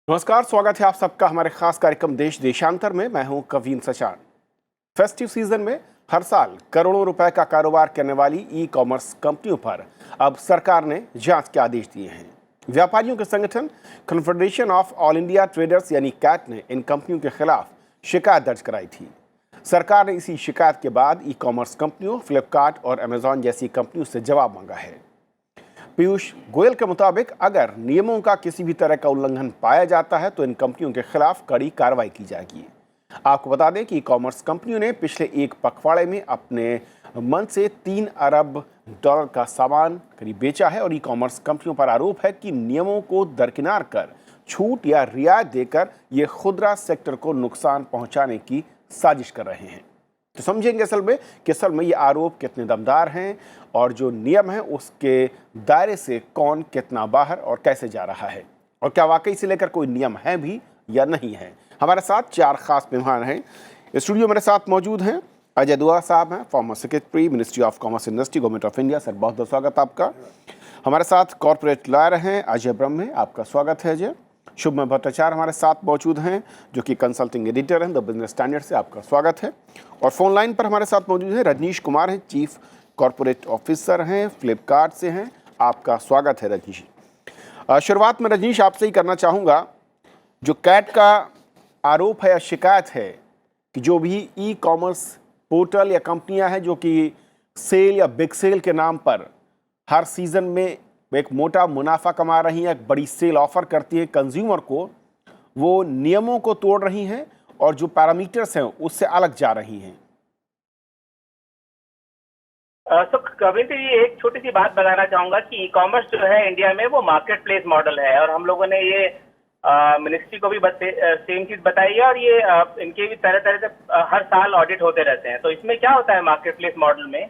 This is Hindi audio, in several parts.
नमस्कार, स्वागत है आप सबका हमारे खास कार्यक्रम देश देशांतर में। मैं हूं कवीन सचान। फेस्टिव सीजन में हर साल करोड़ों रुपए का कारोबार करने वाली ई कॉमर्स कंपनियों पर अब सरकार ने जांच के आदेश दिए हैं। व्यापारियों के संगठन confederation of all India traders यानी कैट ने इन कंपनियों के खिलाफ शिकायत दर्ज कराई थी। सरकार ने इसी शिकायत के बाद ई कॉमर्स कंपनियों फ्लिपकार्ट और अमेजॉन जैसी कंपनियों से जवाब मांगा है। पीयूष गोयल के मुताबिक अगर नियमों का किसी भी तरह का उल्लंघन पाया जाता है तो इन कंपनियों के खिलाफ कड़ी कार्रवाई की जाएगी। आपको बता दें कि ई कॉमर्स कंपनियों ने पिछले एक पखवाड़े में अपने मन से 3 अरब डॉलर का सामान करीब बेचा है और ई कॉमर्स कंपनियों पर आरोप है कि नियमों को दरकिनार कर छूट या रियायत देकर ये खुदरा सेक्टर को नुकसान पहुंचाने की साजिश कर रहे हैं। तो समझेंगे असल में ये आरोप कितने दमदार हैं और जो नियम है उसके दायरे से कौन कितना बाहर और कैसे जा रहा है, और क्या वाकई से लेकर कोई नियम है भी या नहीं है। हमारे साथ 4 खास मेहमान हैं। स्टूडियो मेरे साथ मौजूद हैं अजय दुआ साहब हैं, former secretary ministry of commerce industry government of India. Sir, बहुत बहुत स्वागत आपका। हमारे साथ कॉर्पोरेट लॉयर हैं अजय ब्रह्मे, आपका स्वागत है अजय। शुभम भट्टाचार्य हमारे साथ मौजूद हैं जो कि कंसल्टिंग एडिटर हैं द बिजनेस स्टैंडर्ड से, आपका स्वागत है। और फोन लाइन पर हमारे साथ मौजूद हैं रजनीश कुमार हैं, चीफ कॉर्पोरेट ऑफिसर हैं, फ्लिपकार्ट से हैं, आपका स्वागत है रजनीश। शुरुआत में रजनीश आपसे ही करना चाहूँगा, जो कैट का आरोप है या शिकायत है कि जो भी ई कॉमर्स पोर्टल या कंपनियां हैं जो कि सेल या बिग सेल के नाम पर हर सीज़न में एक मोटा मुनाफा कमा रही हैं, एक बड़ी सेल ऑफर करती है कंज्यूमर को, वो नियमों को तोड़ रही हैं और जो पैरामीटर्स हैं उससे अलग जा रही हैं। तो कविन जी, एक छोटी सी बात बताना चाहूंगा कि ई कॉमर्स जो है इंडिया में वो मार्केट प्लेस मॉडल है, और हम लोगों ने ये मिनिस्ट्री को भी सेम चीज बताई है, और ये इनके भी तरह तरह से हर साल ऑडिट होते रहते हैं। तो इसमें क्या होता है मार्केट प्लेस मॉडल में,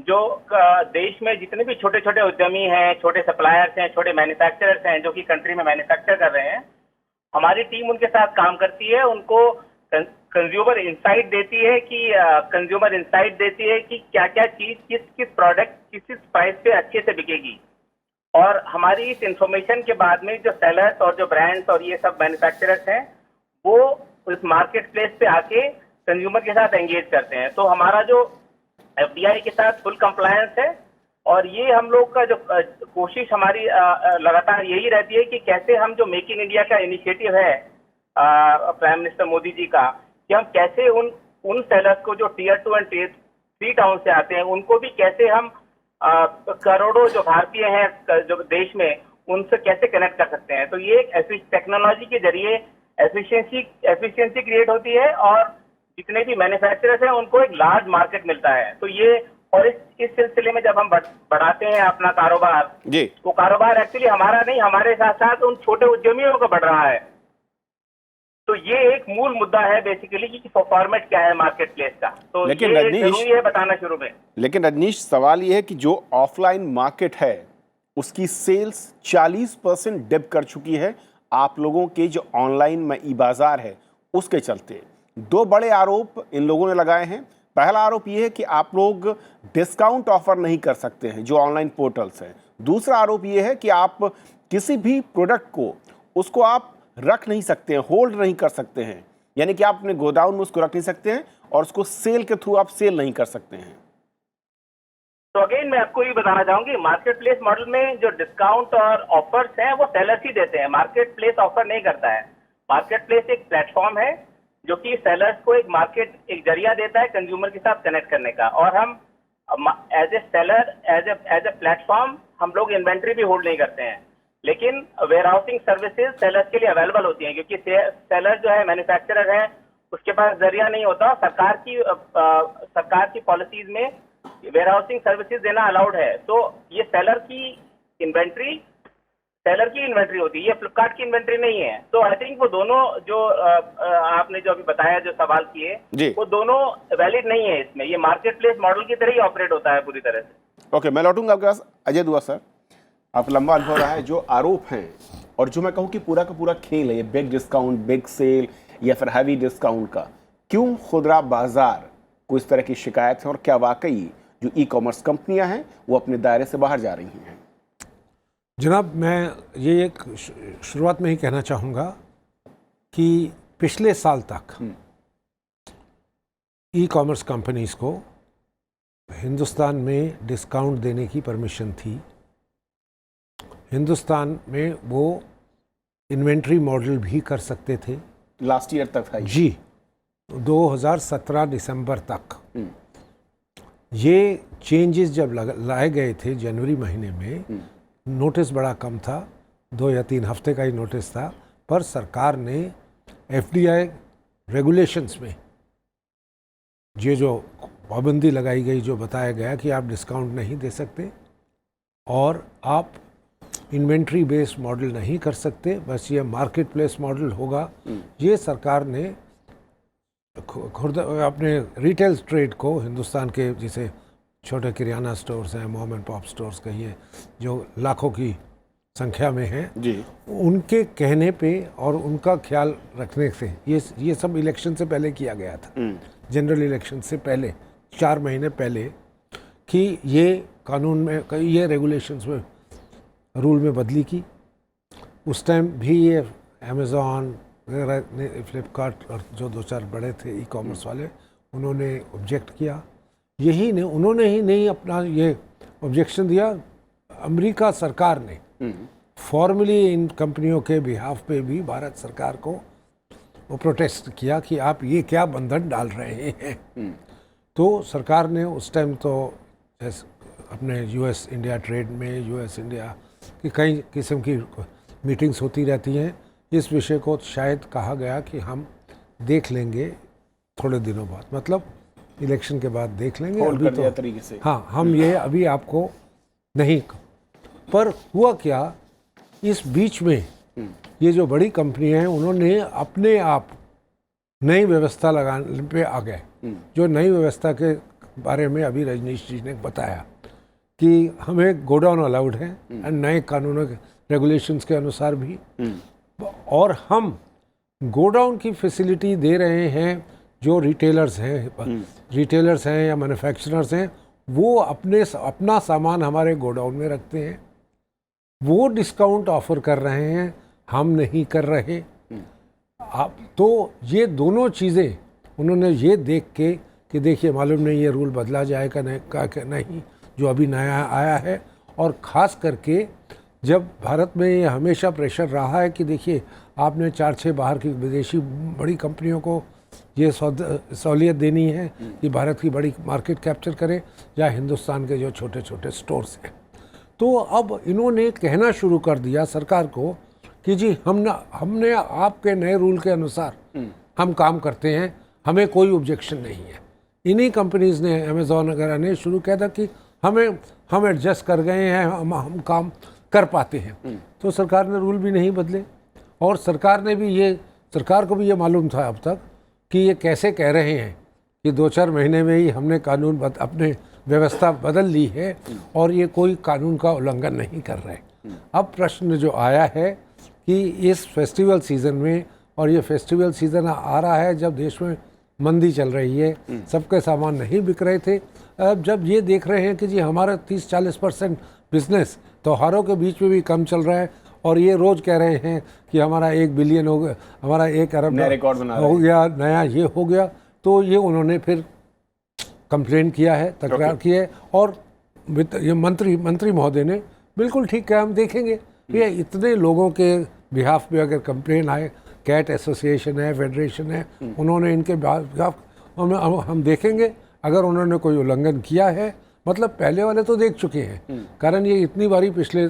जो देश में जितने भी छोटे छोटे उद्यमी हैं, छोटे सप्लायर्स हैं, छोटे मैन्युफैक्चरर्स हैं जो कि कंट्री में मैन्युफैक्चर कर रहे हैं, हमारी टीम उनके साथ काम करती है, उनको कंज्यूमर इंसाइट देती है कि क्या क्या चीज किस प्रोडक्ट किस प्राइस पे अच्छे से बिकेगी। और हमारी इस इंफॉर्मेशन के बाद में जो सेलर्स और जो ब्रांड्स और ये सब मैन्युफैक्चरर्स हैं वो उस मार्केट प्लेस पे आके कंज्यूमर के साथ एंगेज करते हैं। तो हमारा जो एफडीआई के साथ फुल कंप्लायंस है, और ये हम लोग का जो कोशिश हमारी लगातार यही रहती है कि कैसे हम जो मेक इन इंडिया का इनिशिएटिव है प्राइम मिनिस्टर मोदी जी का, कि हम कैसे उन सेलर्स को जो टियर 2 एंड टियर 3 टाउन से आते हैं उनको भी कैसे हम करोड़ों जो भारतीय हैं जो देश में, उनसे कैसे कनेक्ट कर सकते हैं। तो ये एक टेक्नोलॉजी के जरिए एफिशिएंसी क्रिएट होती है, और जितने भी मैन्युफैक्चरर्स हैं उनको एक लार्ज मार्केट मिलता है। तो ये, और इस सिलसिले में जब हम बढ़ाते हैं अपना कारोबार, तो कारोबार एक्चुअली हमारा नहीं, हमारे साथ साथ उन छोटे उद्यमियों का बढ़ रहा है। तो ये एक मूल मुद्दा है बेसिकली कि फॉर्मेट क्या है मार्केट प्लेस का। तो लेकिन ये रजनीश, जरूरी है बताना शुरू में। लेकिन रजनीश, सवाल ये है कि जो ऑफलाइन मार्केट है उसकी सेल्स 40% डिप कर चुकी है आप लोगों के जो ऑनलाइन में ई बाजार है उसके चलते। 2 बड़े आरोप इन लोगों ने लगाए हैं। पहला आरोप ये है कि आप लोग डिस्काउंट ऑफर नहीं कर सकते हैं जो ऑनलाइन पोर्टल्स हैं। दूसरा आरोप ये है कि आप किसी भी प्रोडक्ट को उसको आप रख नहीं सकते हैं, होल्ड नहीं कर सकते हैं, यानी कि आप अपने गोडाउन में उसको रख नहीं सकते हैं और उसको सेल के थ्रू आप सेल नहीं कर सकते हैं। तो अगेन मैं आपको ये बताना चाहूंगी, मार्केट प्लेस मॉडल में जो डिस्काउंट और ऑफर्स हैं वो सेलर्स ही देते हैं, मार्केट प्लेस ऑफर नहीं करता है। मार्केट प्लेस एक प्लेटफॉर्म है जो कि सेलर्स को एक जरिया देता है कंज्यूमर के साथ कनेक्ट करने का, और हम as a seller as a platform हम लोग इन्वेंट्री भी होल्ड नहीं करते हैं, लेकिन वेयरहाउसिंग सर्विसेज सेलर्स के लिए अवेलेबल होती हैं, क्योंकि सेलर जो है मैन्युफैक्चरर है उसके पास जरिया नहीं होता। सरकार की पॉलिसीज में वेयरहाउसिंग सर्विसेज देना अलाउड है। तो ये सेलर की इन्वेंट्री होती है, ये फ्लिपकार्ट की इन्वेंट्री नहीं है। तो आई थिंक वो दोनों जो आपने जो अभी बताया, जो सवाल किए, वो दोनों वैलिड नहीं है इसमें। ये मार्केट प्लेस मॉडल की तरह ही ऑपरेट होता है पूरी तरह से। ओके, मैं लौटूंगा आपके पास। अजय दुआ सर, आप लंबा अनुभव रहा है, जो आरोप हैं और जो मैं कहूँ कि पूरा का पूरा खेल है ये बिग डिस्काउंट, बिग सेल या फिर हैवी डिस्काउंट का, क्यों खुदरा बाजार को इस तरह की शिकायत है और क्या वाकई जो ई कॉमर्स कंपनियां हैं वो अपने दायरे से बाहर जा रही हैं? जनाब, मैं ये एक शुरुआत में ही कहना चाहूँगा कि पिछले साल तक ई कॉमर्स कंपनीज को हिंदुस्तान में डिस्काउंट देने की परमिशन थी। हिंदुस्तान में वो इन्वेंट्री मॉडल भी कर सकते थे। लास्ट ईयर तक था जी, 2017 दिसंबर तक। ये चेंजेस जब लाए गए थे जनवरी महीने में, नोटिस बड़ा कम था, 2 या 3 हफ्ते का ही नोटिस था, पर सरकार ने एफडीआई रेगुलेशंस में ये जो पाबंदी लगाई गई, जो बताया गया कि आप डिस्काउंट नहीं दे सकते और आप इन्वेंट्री बेस्ड मॉडल नहीं कर सकते, बस ये मार्केट प्लेस मॉडल होगा। ये सरकार ने खुद अपने रिटेल ट्रेड को, हिंदुस्तान के जैसे छोटे किराना स्टोर्स हैं, मॉम एंड पॉप स्टोर्स कहिए, जो लाखों की संख्या में हैं जी, उनके कहने पे और उनका ख्याल रखने से ये सब इलेक्शन से पहले किया गया था, जनरल इलेक्शन से पहले 4 महीने पहले, कि ये कानून में, ये रेगुलेशंस में, रूल में बदली की। उस टाइम भी ये अमेज़ॉन वगैरह ने, फ्लिपकार्ट और जो 2-4 बड़े थे ई कॉमर्स वाले, उन्होंने ऑब्जेक्ट किया। उन्होंने ही नहीं अपना ये ऑब्जेक्शन दिया, अमेरिका सरकार ने फॉर्मली इन कंपनियों के बिहाफ पे भी भारत सरकार को वो प्रोटेस्ट किया कि आप ये क्या बंधन डाल रहे हैं। तो सरकार ने उस टाइम तो अपने यूएस इंडिया ट्रेड में, यूएस इंडिया की कई किस्म की मीटिंग्स होती रहती हैं, इस विषय को शायद कहा गया कि हम देख लेंगे थोड़े दिनों बाद, मतलब इलेक्शन के बाद देख लेंगे, अभी तो तरीके से। हाँ, हम ये अभी आपको नहीं। पर हुआ क्या, इस बीच में ये जो बड़ी कंपनियां हैं, उन्होंने अपने आप नई व्यवस्था लगाने पे आ गए। जो नई व्यवस्था के बारे में अभी रजनीश जी ने बताया कि हमें गोडाउन अलाउड है नए कानूनों के रेगुलेशंस के अनुसार भी, और हम गोडाउन की फैसिलिटी दे रहे हैं। जो रिटेलर्स हैं या मैन्युफैक्चरर्स हैं, वो अपना सामान हमारे गोडाउन में रखते हैं, वो डिस्काउंट ऑफर कर रहे हैं, हम नहीं कर रहे। आप तो ये दोनों चीज़ें उन्होंने ये देख के कि देखिए मालूम नहीं ये रूल बदला जाएगा नहीं, जो अभी नया आया है। और ख़ास करके जब भारत में ये हमेशा प्रेशर रहा है कि देखिए आपने 4-6 बाहर की विदेशी बड़ी कंपनियों को ये सहूलियत देनी है कि भारत की बड़ी मार्केट कैप्चर करें, या हिंदुस्तान के जो छोटे छोटे स्टोर्स हैं। तो अब इन्होंने कहना शुरू कर दिया सरकार को कि जी हमने आपके नए रूल के अनुसार हम काम करते हैं, हमें कोई ऑब्जेक्शन नहीं है। इन्हीं कंपनीज ने, अमेज़ॉन वगैरह ने शुरू किया था कि हम एडजस्ट कर गए हैं, हम काम कर पाते हैं। तो सरकार ने रूल भी नहीं बदले, और सरकार को भी ये मालूम था अब तक कि ये कैसे कह रहे हैं कि 2-4 महीने में ही हमने कानून अपने व्यवस्था बदल ली है और ये कोई कानून का उल्लंघन नहीं कर रहे। अब प्रश्न जो आया है कि इस फेस्टिवल सीज़न में, और ये फेस्टिवल सीज़न आ रहा है जब देश में मंदी चल रही है, सबके सामान नहीं बिक रहे थे, अब जब ये देख रहे हैं कि जी हमारा 30-40% बिजनेस त्योहारों के बीच में भी कम चल रहा है, और ये रोज़ कह रहे हैं कि हमारा 1 बिलियन हो गया, हमारा 1 अरब रिकॉर्ड बना हो गया, नया ये हो गया, तो ये उन्होंने फिर कंप्लेन किया है, तकरार की है। और ये मंत्री महोदय ने बिल्कुल ठीक कहा, हम देखेंगे। ये इतने लोगों के बिहाफ पे अगर कंप्लेन आए, कैट एसोसिएशन है, फेडरेशन है, उन्होंने इनके बिहाफ हम देखेंगे। अगर उन्होंने कोई उल्लंघन किया है, मतलब पहले वाले तो देख चुके हैं, कारण ये इतनी बारी पिछले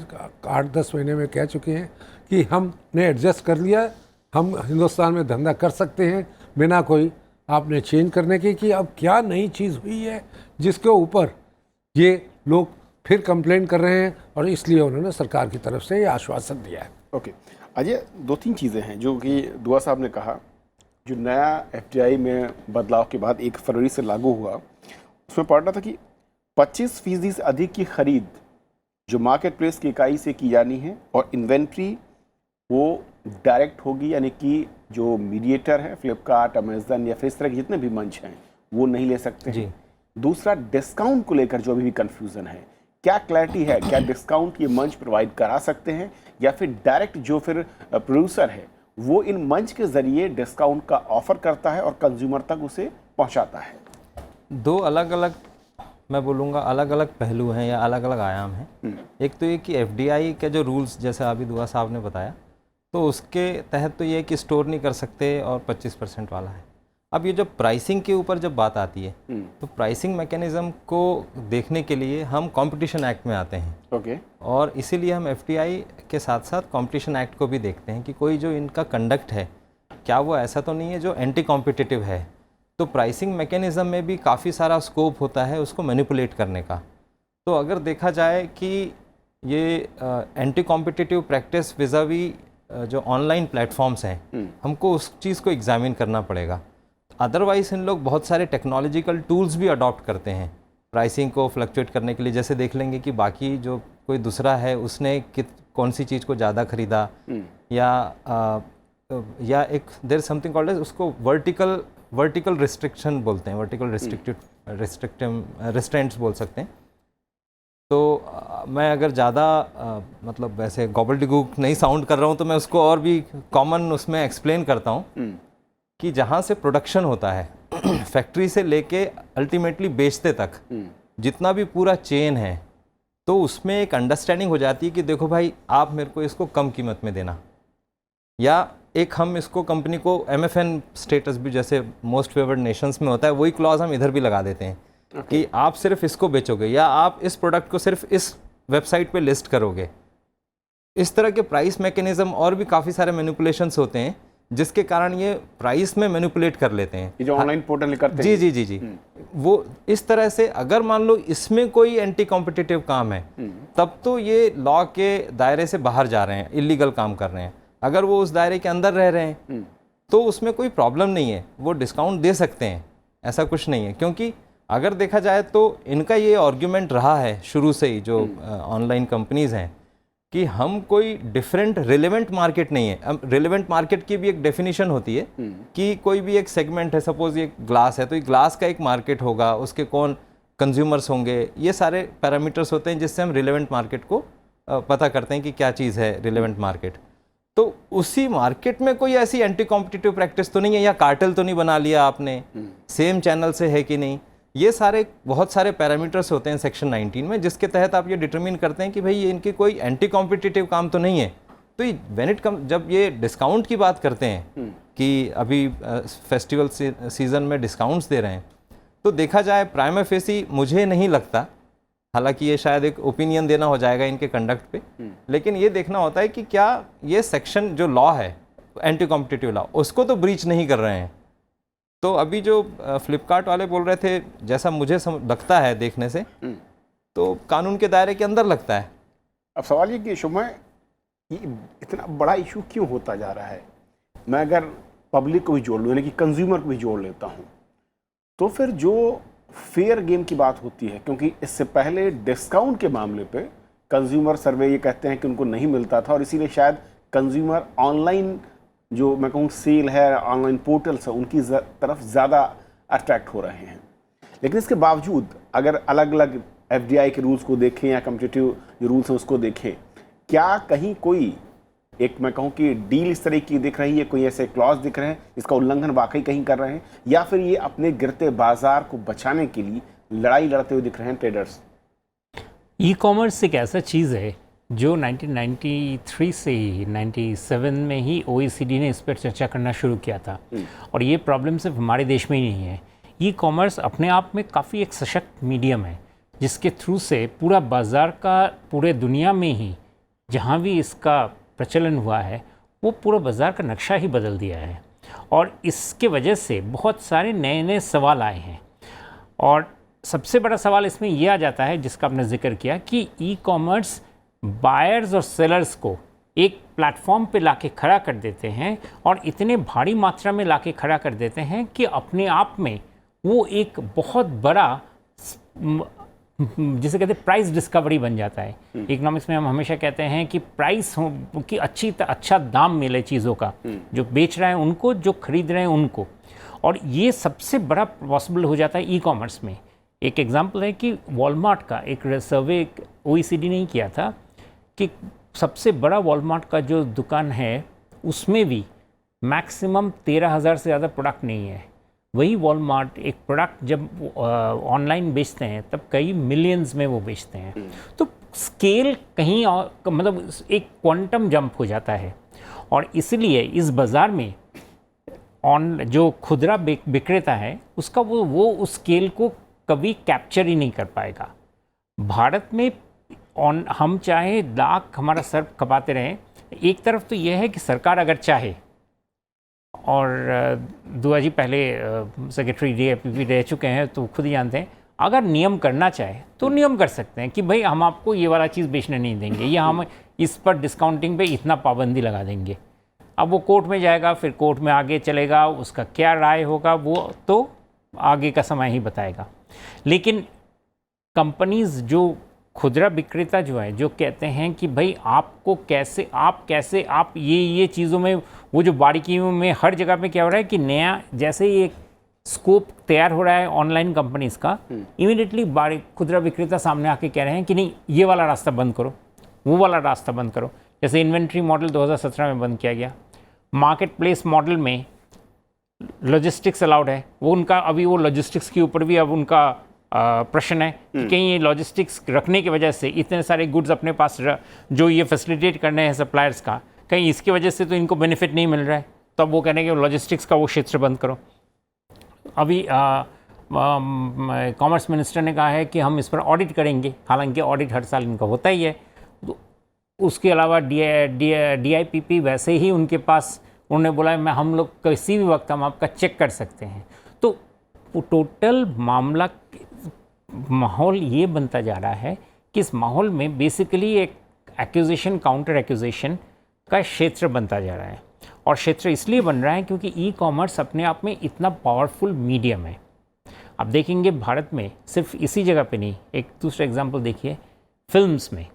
8-10 महीने में कह चुके हैं कि हमने एडजस्ट कर लिया, हम हिंदुस्तान में धंधा कर सकते हैं बिना कोई आपने चेंज करने की। कि अब क्या नई चीज़ हुई है जिसके ऊपर ये लोग फिर कंप्लेन कर रहे हैं, और इसलिए उन्होंने सरकार की तरफ से ये आश्वासन दिया है। ओके अजय, 2-3 चीज़ें हैं जो कि दुआ साहब ने कहा। जो नया एफडीआई में बदलाव के बाद 1 फरवरी से लागू हुआ, उसमें पढ़ना था कि 25% से अधिक की खरीद जो मार्केट प्लेस की इकाई से की जानी है, और इन्वेंट्री वो डायरेक्ट होगी, यानी कि जो मीडिएटर है फ्लिपकार्ट, अमेजन या फिर इस तरह के जितने भी मंच हैं वो नहीं ले सकते हैं। दूसरा, डिस्काउंट को लेकर जो अभी भी कन्फ्यूज़न है, क्या क्लैरिटी है? क्या डिस्काउंट ये मंच प्रोवाइड करा सकते हैं, या फिर डायरेक्ट जो फिर प्रोड्यूसर है वो इन मंच के जरिए डिस्काउंट का ऑफर करता है और कंज्यूमर तक उसे पहुंचाता है। दो अलग अलग, मैं बोलूँगा अलग अलग पहलू हैं या अलग अलग आयाम हैं। एक तो ये कि एफडीआई के जो रूल्स, जैसे अभी दुआ साहब ने बताया, तो उसके तहत तो ये है कि स्टोर नहीं कर सकते और 25% वाला है। अब ये जो प्राइसिंग के ऊपर जब बात आती है, तो प्राइसिंग मैकेनिज़्म को देखने के लिए हम कंपटीशन एक्ट में आते हैं। ओके। और इसीलिए हम एफडीआई के साथ साथ कंपटीशन एक्ट को भी देखते हैं कि कोई जो इनका कंडक्ट है, क्या वो ऐसा तो नहीं है जो एंटी कॉम्पिटिटिव है। तो प्राइसिंग मैकेनिज़्म में भी काफ़ी सारा स्कोप होता है उसको मैनिपुलेट करने का। तो अगर देखा जाए कि ये एंटी कॉम्पिटिटिव प्रैक्टिस विज़ावी जो ऑनलाइन प्लेटफॉर्म्स हैं, हमको उस चीज़ को एग्जामिन करना पड़ेगा। अदरवाइज़ इन लोग बहुत सारे टेक्नोलॉजिकल टूल्स भी अडॉप्ट करते हैं प्राइसिंग को फ्लक्चुएट करने के लिए। जैसे देख लेंगे कि बाकी जो कोई दूसरा है उसने कौन सी चीज़ को ज़्यादा ख़रीदा, या एक देयर समथिंग कॉल्ड है, उसको वर्टिकल रिस्ट्रिक्शन बोलते हैं, वर्टिकल रिस्ट्रेंट्स बोल सकते हैं। तो मैं अगर ज़्यादा मतलब वैसे गॉबलडिगूक नहीं साउंड कर रहा हूँ तो मैं उसको और भी कॉमन उसमें एक्सप्लेन करता हूँ कि जहाँ से प्रोडक्शन होता है फैक्ट्री से लेके अल्टीमेटली बेचते तक जितना भी पूरा चेन है, तो उसमें एक अंडरस्टैंडिंग हो जाती है कि देखो भाई, आप मेरे को इसको कम कीमत में देना, या एक हम इसको कंपनी को MFN स्टेटस भी जैसे मोस्ट फेवर्ड नेशंस में होता है, वही क्लॉज हम इधर भी लगा देते हैं कि आप सिर्फ इसको बेचोगे या आप इस प्रोडक्ट को सिर्फ इस वेबसाइट पे लिस्ट करोगे। इस तरह के प्राइस मैकेनिज्म और भी काफ़ी सारे मैनिपुलेशंस होते हैं जिसके कारण ये प्राइस में मैनिपुलेट कर लेते हैं। ये जो ऑनलाइन पोर्टल करते हैं। जी। वो इस तरह से अगर मान लो इसमें कोई एंटी कॉम्पिटिटिव काम है, तब तो ये लॉ के दायरे से बाहर जा रहे हैं, इलीगल काम कर रहे हैं। अगर वो उस दायरे के अंदर रह रहे हैं तो उसमें कोई प्रॉब्लम नहीं है, वो डिस्काउंट दे सकते हैं, ऐसा कुछ नहीं है। क्योंकि अगर देखा जाए तो इनका ये आर्ग्यूमेंट रहा है शुरू से ही, जो ऑनलाइन कंपनीज़ हैं, कि हम कोई डिफरेंट रिलेवेंट मार्केट नहीं है। अब रिलेवेंट मार्केट की भी एक डेफिनेशन होती है कि कोई भी एक सेगमेंट है, सपोज ये ग्लास है तो ये ग्लास का एक मार्केट होगा, उसके कौन कंज्यूमर्स होंगे, ये सारे पैरामीटर्स होते हैं जिससे हम रिलेवेंट मार्केट को पता करते हैं कि क्या चीज़ है रिलेवेंट मार्केट। तो उसी मार्केट में कोई ऐसी एंटी कॉम्पिटिटिव प्रैक्टिस तो नहीं है, या कार्टेल तो नहीं बना लिया आपने, सेम चैनल से है कि नहीं। ये सारे बहुत सारे पैरामीटर्स होते हैं सेक्शन 19 में, जिसके तहत आप ये डिटरमिन करते हैं कि भाई ये इनकी कोई एंटी कॉम्पिटिटिव काम तो नहीं है। तो व्हेन इट कम, जब ये डिस्काउंट की बात करते हैं कि अभी फेस्टिवल सीज़न में डिस्काउंट्स दे रहे हैं, तो देखा जाए प्राइमा फेसी मुझे नहीं लगता, हालांकि ये शायद एक ओपिनियन देना हो जाएगा इनके कंडक्ट पे, लेकिन ये देखना होता है कि क्या ये सेक्शन जो लॉ है एंटी कॉम्पिटिटिव लॉ, उसको तो ब्रीच नहीं कर रहे हैं। तो अभी जो फ्लिपकार्ट वाले बोल रहे थे, जैसा मुझे लगता है देखने से, तो कानून के दायरे के अंदर लगता है। अब सवाल ये कि शुभमय, ये इतना बड़ा इशू क्यों होता जा रहा है? मैं अगर पब्लिक को भी जोड़ लूँ, यानी कि कंज्यूमर को भी जोड़ लेता हूँ, तो फिर जो फेयर गेम की बात होती है, क्योंकि इससे पहले डिस्काउंट के मामले पे कंज्यूमर सर्वे ये कहते हैं कि उनको नहीं मिलता था, और इसीलिए शायद कंज्यूमर ऑनलाइन जो मैं कहूँ सेल है, ऑनलाइन पोर्टल्स है, उनकी तरफ ज़्यादा अट्रैक्ट हो रहे हैं। लेकिन इसके बावजूद अगर अलग अलग एफडीआई के रूल्स को देखें या कम्पिटिटिव जो रूल्स हैं उसको देखें, क्या कहीं कोई एक मैं कहूँ कि डील इस तरह की दिख रही है, कोई ऐसे क्लॉज दिख रहे हैं जिसका उल्लंघन वाकई कहीं कर रहे हैं, या फिर ये अपने गिरते बाजार को बचाने के लिए लड़ाई लड़ते हुए दिख रहे हैं ट्रेडर्स? ई कॉमर्स एक ऐसा चीज़ है जो 1993 से ही 97 में ही OECD ने इस पर चर्चा करना शुरू किया था। और ये प्रॉब्लम सिर्फ हमारे देश में ही नहीं है। ई कॉमर्स अपने आप में काफ़ी एक सशक्त मीडियम है, जिसके थ्रू से पूरा बाज़ार का पूरे दुनिया में ही जहाँ भी इसका प्रचलन हुआ है, वो पूरा बाज़ार का नक्शा ही बदल दिया है। और इसके वजह से बहुत सारे नए नए सवाल आए हैं। और सबसे बड़ा सवाल इसमें यह आ जाता है, जिसका आपने जिक्र किया, कि ई कॉमर्स बायर्स और सेलर्स को एक प्लेटफॉर्म पे लाके खड़ा कर देते हैं, और इतने भारी मात्रा में लाके खड़ा कर देते हैं कि अपने आप में वो एक बहुत बड़ा, जिसे कहते हैं प्राइस डिस्कवरी बन जाता है। इकोनॉमिक्स में हम हमेशा कहते हैं कि प्राइस हो कि अच्छा दाम मिले चीज़ों का, जो बेच रहे हैं उनको, जो खरीद रहे हैं उनको। और ये सबसे बड़ा पॉसिबल हो जाता है ई कॉमर्स में। एक एग्जांपल है कि वॉलमार्ट का एक सर्वे OECD ने किया था कि सबसे बड़ा वॉलमार्ट का जो दुकान है उसमें भी मैक्सिमम 13,000 से ज़्यादा प्रोडक्ट नहीं है। वही वॉलमार्ट एक प्रोडक्ट जब ऑनलाइन बेचते हैं तब कई मिलियंस में वो बेचते हैं। तो स्केल कहीं और मतलब एक क्वांटम जंप हो जाता है, और इसलिए इस बाज़ार में जो खुदरा विक्रेता है उसका वो उस स्केल को कभी कैप्चर ही नहीं कर पाएगा। भारत में हम चाहे लाख हमारा सर खपाते रहें, एक तरफ तो यह है कि सरकार अगर चाहे, और दुआ जी पहले सेक्रेटरी DIPP रह चुके हैं तो खुद ही जानते हैं, अगर नियम करना चाहे तो नियम कर सकते हैं कि भाई हम आपको ये वाला चीज़ बेचने नहीं देंगे, या हम इस पर डिस्काउंटिंग पे इतना पाबंदी लगा देंगे। अब वो कोर्ट में जाएगा, फिर कोर्ट में आगे चलेगा, उसका क्या राय होगा वो तो आगे का समय ही बताएगा। लेकिन कंपनीज जो खुदरा विक्रेता जो है, जो कहते हैं कि भाई आपको कैसे आप ये चीज़ों में, वो जो बारीकियों में हर जगह पे क्या हो रहा है कि नया जैसे ही एक स्कोप तैयार हो रहा है ऑनलाइन कंपनीज का, इमीडिएटली खुदरा विक्रेता सामने आके कह रहे हैं कि नहीं ये वाला रास्ता बंद करो, वो वाला रास्ता बंद करो। जैसे इन्वेंट्री मॉडल 2017 में बंद किया गया, मार्केट प्लेस मॉडल में लॉजिस्टिक्स अलाउड है, वो उनका अभी वो लॉजिस्टिक्स के ऊपर भी अब उनका प्रश्न है कि कहीं ये लॉजिस्टिक्स रखने की वजह से इतने सारे गुड्स अपने पास जो ये फैसिलिटेट करने हैं सप्लायर्स का, कहीं इसकी वजह से तो इनको बेनिफिट नहीं मिल रहा है, तो अब वो कह रहे हैं कि लॉजिस्टिक्स का वो क्षेत्र बंद करो। अभी कॉमर्स मिनिस्टर ने कहा है कि हम इस पर ऑडिट करेंगे, हालांकि ऑडिट हर साल इनका होता ही है। तो उसके अलावा DIPP वैसे ही उनके पास, उन्होंने बोला है हम लोग किसी भी वक्त हम आपका चेक कर सकते हैं। तो टोटल माहौल ये बनता जा रहा है कि इस माहौल में बेसिकली एक एक्यूजेशन काउंटर एक्यूजेशन का क्षेत्र बनता जा रहा है, और क्षेत्र इसलिए बन रहा है क्योंकि ई-कॉमर्स अपने आप में इतना पावरफुल मीडियम है। आप देखेंगे भारत में सिर्फ इसी जगह पे नहीं, एक दूसरा एग्जांपल देखिए, फिल्म्स में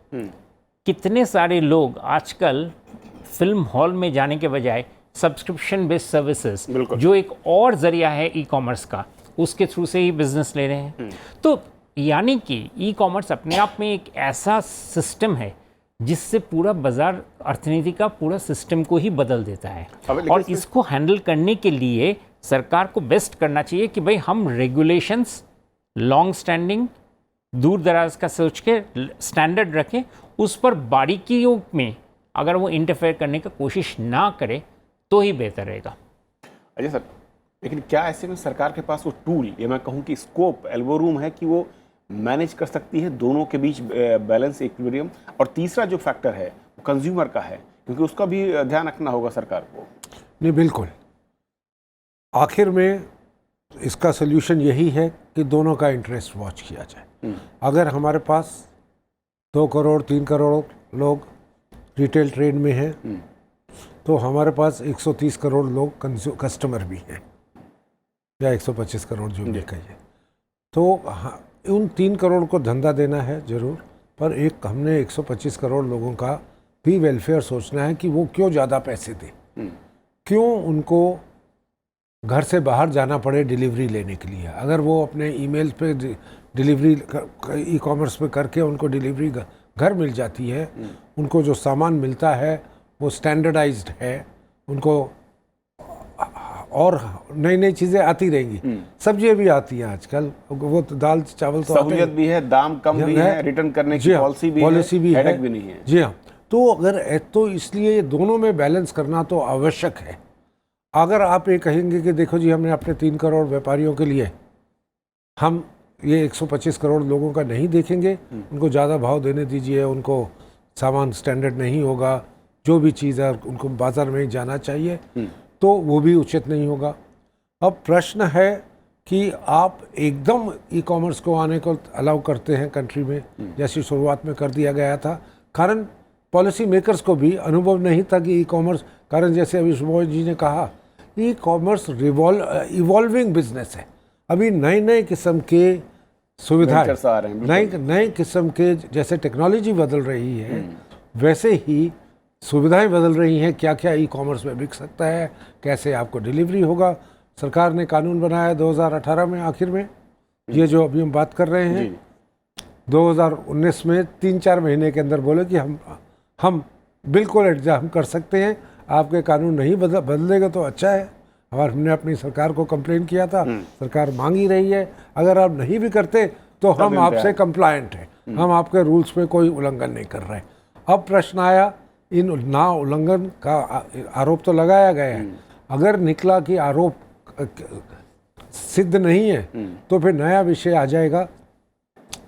कितने सारे लोग आजकल फिल्म हॉल में जाने के बजाय सब्सक्रिप्शन बेस्ड सर्विसेज, जो एक और जरिया है ई-कॉमर्स का, उसके थ्रू से ही बिजनेस ले रहे हैं। तो यानी कि ई-कॉमर्स अपने आप में एक ऐसा सिस्टम है जिससे पूरा बाजार अर्थनीति का पूरा सिस्टम को ही बदल देता है। और इसको हैंडल करने के लिए सरकार को बेस्ट करना चाहिए कि भाई हम रेगुलेशंस लॉन्ग स्टैंडिंग दूर दराज का सोच के स्टैंडर्ड रखें, उस पर बारीकियों में अगर वो इंटरफेयर करने की कोशिश ना करे तो ही बेहतर रहेगा। अजय सर, लेकिन क्या ऐसे में सरकार के पास वो टूल, या मैं कहूँ कि स्कोप, एल्बो रूम है कि वो मैनेज कर सकती है दोनों के बीच बैलेंस, इक्विलिब्रियम? और तीसरा जो फैक्टर है वो कंज्यूमर का है, क्योंकि उसका भी ध्यान रखना होगा सरकार को। नहीं, बिल्कुल। आखिर में इसका सोल्यूशन यही है कि दोनों का इंटरेस्ट वॉच किया जाए। अगर हमारे पास 2 करोड़ 3 करोड़ लोग रिटेल ट्रेड में हैं, तो हमारे पास 130 करोड़ लोग कस्टमर भी हैं, या 125 करोड़ जो भी कहिए। तो उन 3 करोड़ को धंधा देना है ज़रूर, पर एक हमने 125 करोड़ लोगों का भी वेलफेयर सोचना है कि वो क्यों ज़्यादा पैसे दें, क्यों उनको घर से बाहर जाना पड़े डिलीवरी लेने के लिए। अगर वो अपने ईमेल पे डिलीवरी ई-कॉमर्स पे करके उनको डिलीवरी घर मिल जाती है, उनको जो सामान मिलता है वो स्टैंडर्डाइज्ड है, उनको और नई नई चीज़ें आती रहेंगी, सब्जियां भी आती हैं आजकल, वो तो दाल चावल तो सहूलियत भी है, दाम कम भी है, रिटर्न करने की पॉलिसी भी है, भी नहीं है। जी हाँ। तो अगर तो इसलिए दोनों में बैलेंस करना तो आवश्यक है। अगर आप ये कहेंगे कि देखो जी हमने अपने 3 करोड़ व्यापारियों के लिए हम ये 125 करोड़ लोगों का नहीं देखेंगे, उनको ज़्यादा भाव देने दीजिए, उनको सामान स्टैंडर्ड नहीं होगा, जो भी चीज़ है उनको बाज़ार में ही जाना चाहिए, तो वो भी उचित नहीं होगा। अब प्रश्न है कि आप एकदम ई-कॉमर्स को आने को अलाउ करते हैं कंट्री में, जैसी शुरुआत में कर दिया गया था, कारण पॉलिसी मेकर्स को भी अनुभव नहीं था कि ई-कॉमर्स, कारण जैसे अभी सुबोध जी ने कहा, ई-कॉमर्स इवॉल्विंग बिजनेस है। अभी नए नए किस्म के सुविधाएं, नए किस्म के, जैसे टेक्नोलॉजी बदल रही है वैसे ही सुविधाएं बदल रही हैं। क्या क्या ई-कॉमर्स में बिक सकता है, कैसे आपको डिलीवरी होगा। सरकार ने कानून बनाया 2018 में आखिर में, ये जो अभी हम बात कर रहे हैं, 2019 में 3-4 महीने के अंदर बोले कि हम बिल्कुल एग्जाम कर सकते हैं आपके कानून नहीं बदलेगा तो अच्छा है। और हमने अपनी सरकार को कंप्लेन किया था, सरकार मांग ही रही है। अगर आप नहीं भी करते तो हम आपसे कंप्लायंट हैं, हम आपके रूल्स में कोई उल्लंघन नहीं कर रहे। अब प्रश्न आया, इन ना उल्लंघन का आरोप तो लगाया गया है, अगर निकला कि आरोप सिद्ध नहीं है तो फिर नया विषय आ जाएगा,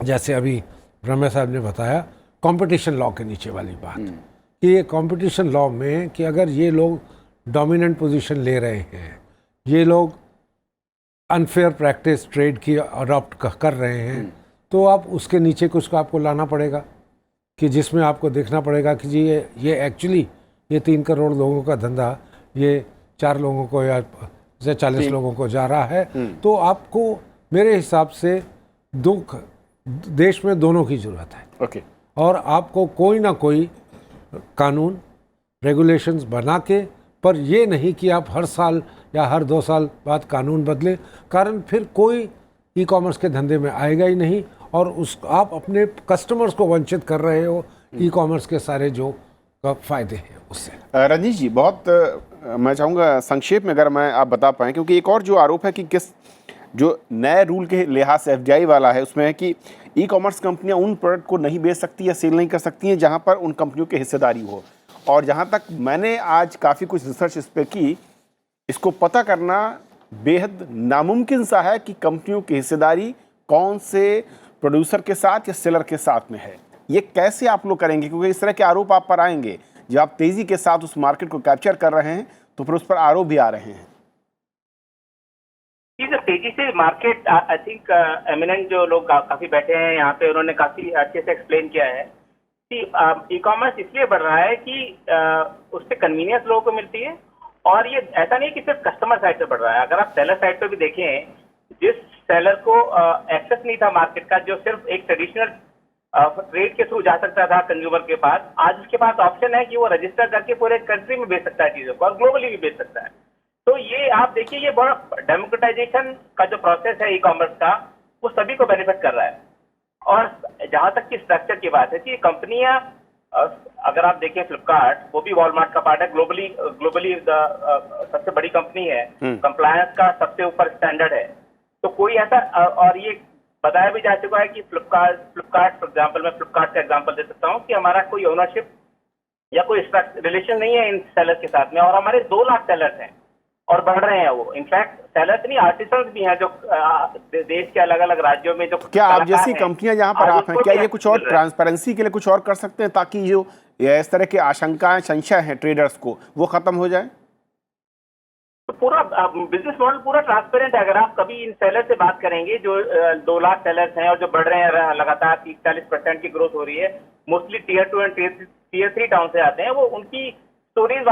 जैसे अभी ब्रह्मा साहब ने बताया कंपटीशन लॉ के नीचे वाली बात, कि ये कंपटीशन लॉ में कि अगर ये लोग डोमिनेंट पोजीशन ले रहे हैं, ये लोग अनफेयर प्रैक्टिस ट्रेड की अडॉप्ट कर रहे हैं, तो आप उसके नीचे कुछ का आपको लाना पड़ेगा कि जिसमें आपको देखना पड़ेगा कि जी ये एक्चुअली ये 3 करोड़ लोगों का धंधा ये 4 लोगों को या 40 लोगों को जा रहा है। तो आपको मेरे हिसाब से देश में दोनों की ज़रूरत है। ओके। और आपको कोई ना कोई कानून रेगुलेशंस बना के, पर ये नहीं कि आप हर साल या हर 2 साल बाद कानून बदलें, कारण फिर कोई ई कॉमर्स के धंधे में आएगा ही नहीं और आप अपने कस्टमर्स को वंचित कर रहे हो ई कॉमर्स के सारे जो फ़ायदे हैं उससे। रजनीश जी, बहुत मैं चाहूँगा संक्षेप में अगर मैं आप बता पाएँ, क्योंकि एक और जो आरोप है कि किस जो नए रूल के लिहाज से एफडीआई वाला है उसमें है कि ई कॉमर्स कंपनियां उन प्रोडक्ट को नहीं बेच सकती या सेल नहीं कर सकती हैं जहां पर उन कंपनियों की हिस्सेदारी हो। और जहां तक मैंने आज काफ़ी कुछ रिसर्च इस पर की, इसको पता करना बेहद नामुमकिन सा है कि कंपनियों की हिस्सेदारी कौन से प्रोड्यूसर के साथ या सेलर के साथ में है। ये कैसे आप लोग करेंगे, क्योंकि इस तरह के आरोप आप पर आएंगे। जब आप तेज़ी के साथ उस मार्केट को कैप्चर कर रहे हैं तो फिर उस पर आरोप भी आ रहे हैं। जो तेजी से मार्केट, आई थिंक एमिनेंट जो लोग काफी बैठे हैं यहाँ पे, उन्होंने काफी अच्छे से एक्सप्लेन किया है कि ई कॉमर्स इसलिए बढ़ रहा है कि उससे कन्वीनियंस लोगों को मिलती है। और ये ऐसा नहीं कि सिर्फ कस्टमर साइड पे बढ़ रहा है, अगर आप सेलर साइड पे भी देखें, जिस सेलर को एक्सेस नहीं था मार्केट का, जो सिर्फ एक ट्रेडिशनल ट्रेड के थ्रू जा सकता था कंज्यूमर के पास, आज उसके पास ऑप्शन है कि वो रजिस्टर करके पूरे कंट्री में बेच सकता है चीजों को और ग्लोबली भी बेच सकता है। तो ये आप देखिए, ये बड़ा डेमोक्रेटाइजेशन का जो प्रोसेस है ई कॉमर्स का, वो सभी को बेनिफिट कर रहा है। और जहां तक की स्ट्रक्चर की बात है कि कंपनियां, अगर आप देखें फ्लिपकार्ट, वो भी वॉलमार्ट का पार्ट है, ग्लोबली सबसे बड़ी कंपनी है, कंप्लायंस का सबसे ऊपर स्टैंडर्ड है। तो कोई ऐसा, और ये बताया भी जा चुका है कि फ्लिपकार्ट फॉर एग्जाम्पल, मैं फ्लिपकार्ट का एग्जाम्पल दे सकता हूँ कि हमारा कोई ओनरशिप या कोई रिलेशन नहीं है इन सेलर के साथ में, और हमारे 2 लाख सेलर्स हैं और बढ़ रहे हैं वो। इनफैक्ट सेलर्स नहीं, आर्टिसंस भी हैं जो देश के अलग अलग राज्यों में जो। क्या आप जैसी कंपनियां जहां पर आप हैं, क्या ये कुछ और ट्रांसपेरेंसी के लिए कुछ और कर सकते हैं ताकि जो इस तरह की आशंकाएं, संशय हैं ट्रेडर्स को, वो खत्म हो जाए? तो पूरा बिजनेस मॉडल पूरा ट्रांसपेरेंट है। अगर आप कभी इन सेलर से बात करेंगे, जो 2 लाख सेलर्स हैं और जो बढ़ रहे हैं लगातार, 30-40% की ग्रोथ हो रही है, mostly tier 2 and tier 3 town से आते हैं, वो उनकी स्टोरीज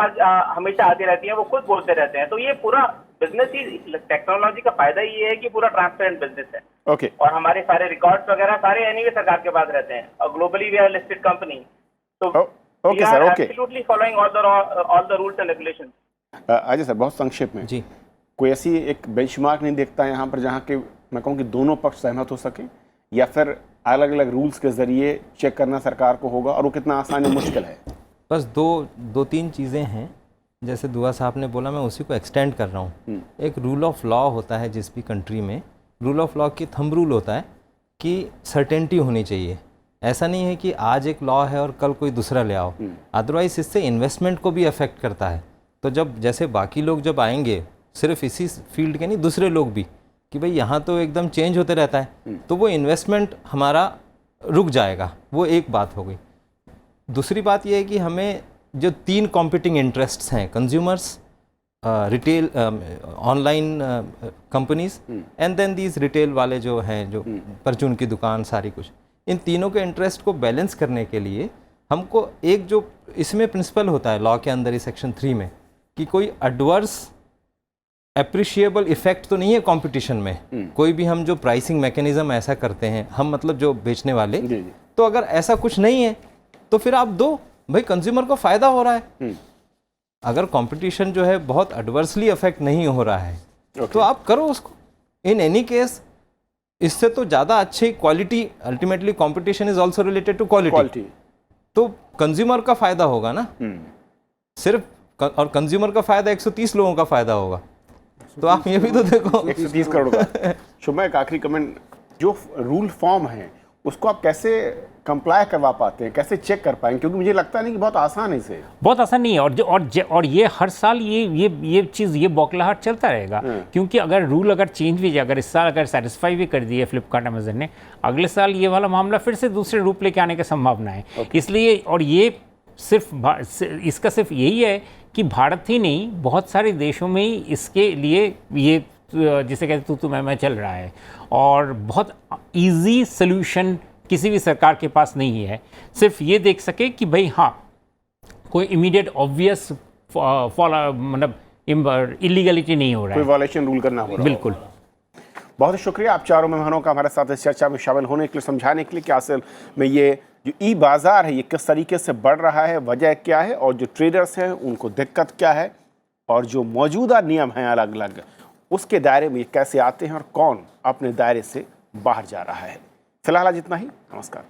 हमेशा आती रहती हैं, वो खुद बोलते रहते हैं। तो ये पूरा बिजनेस ही, टेक्नोलॉजी का फायदा ये है कि पूरा ट्रांसपेरेंट बिजनेस है। ओके। और हमारे सारे रिकॉर्ड्स वगैरह सारे एनीवे सरकार के पास रहते हैं, और globally we are listed company. तो okay sir, okay, absolutely following all the rules and regulations. Ajay sir, बहुत संक्षेप में जी, कोई ऐसी एक बेंचमार्क नहीं देखता यहाँ पर जहाँ के मैं कहूँ कि दोनों पक्ष सहमत हो सके, या फिर अलग अलग रूल्स के जरिए चेक करना सरकार को होगा, और वो कितना आसान या मुश्किल है? बस दो तीन चीज़ें हैं, जैसे दुआ साहब ने बोला, मैं उसी को एक्सटेंड कर रहा हूँ। एक रूल ऑफ लॉ होता है जिस भी कंट्री में, रूल ऑफ लॉ की थंब रूल होता है कि सर्टेनिटी होनी चाहिए। ऐसा नहीं है कि आज एक लॉ है और कल कोई दूसरा ले आओ, अदरवाइज इससे इन्वेस्टमेंट को भी अफेक्ट करता है। तो जब जैसे बाकी लोग जब आएंगे, सिर्फ इसी फील्ड के नहीं, दूसरे लोग भी, कि भाई यहाँ तो एकदम चेंज होते रहता है, तो वो इन्वेस्टमेंट हमारा रुक जाएगा। वो एक बात हो गई। दूसरी बात यह है कि हमें जो 3 कॉम्पिटिंग इंटरेस्ट्स हैं, consumers, retail, online companies, and then these retail वाले जो हैं, जो परचून की दुकान, सारी कुछ, इन तीनों के इंटरेस्ट को बैलेंस करने के लिए हमको एक जो इसमें प्रिंसिपल होता है लॉ के अंदर ही सेक्शन 3 में, कि कोई एडवर्स एप्रिशिएबल इफेक्ट तो नहीं है कंपटीशन में। कोई भी हम जो प्राइसिंग मैकेनिज्म ऐसा करते हैं हम, मतलब जो बेचने वाले, तो अगर ऐसा कुछ नहीं है तो फिर आप दो, भाई कंज्यूमर को फायदा हो रहा है। अगर कंपटीशन जो है बहुत एडवर्सली अफेक्ट नहीं हो रहा है, तो आप करो उसको। इन एनी केस इससे तो ज़्यादा अच्छी quality, ultimately competition is also related to quality, तो कंज्यूमर का फायदा होगा ना। सिर्फ और कंज्यूमर का फ़ायदा 130 लोगों का फ़ायदा होगा। तो आप ये भी तो देखो। 130 करोड़ का। शुभा, एक आखिरी कमेंट, जो रूल फॉर्म है उसको आप कैसे कंप्लाई करवा पाते हैं, कैसे चेक कर पाएंगे? क्योंकि मुझे लगता नहीं कि बहुत आसान है इसे। बहुत आसान नहीं है, और ये हर साल ये चीज़, ये बौखलाहट चलता रहेगा। क्योंकि अगर रूल अगर चेंज भी, अगर इस साल अगर सेटिस्फाई भी कर दिए फ्लिपकार्ट अमेजन ने, अगले साल ये वाला मामला फिर से दूसरे रूप लेके आने की संभावना है। इसलिए, और ये इसका सिर्फ यही है कि भारत ही नहीं, बहुत सारे देशों में ही इसके लिए ये जिसे कहते तू मैं चल रहा है, और बहुत इजी सोल्यूशन किसी भी सरकार के पास नहीं है। सिर्फ ये देख सके कि भाई हाँ, कोई इमीडिएट ऑब्वियस मतलब इलीगलिटी नहीं हो रहा कोई है, वायलेशन रूल करना हो रहा है। बिल्कुल। बहुत शुक्रिया आप चारों मेहमानों का हमारे साथ इस चर्चा में शामिल होने के लिए, समझाने के लिए कि असल में ये जो ई बाज़ार है ये किस तरीके से बढ़ रहा है, वजह क्या है, और जो ट्रेडर्स हैं उनको दिक्कत क्या है, और जो मौजूदा नियम हैं अलग अलग उसके दायरे में कैसे आते हैं और कौन अपने दायरे से बाहर जा रहा है। फिलहाल आज इतना ही। नमस्कार।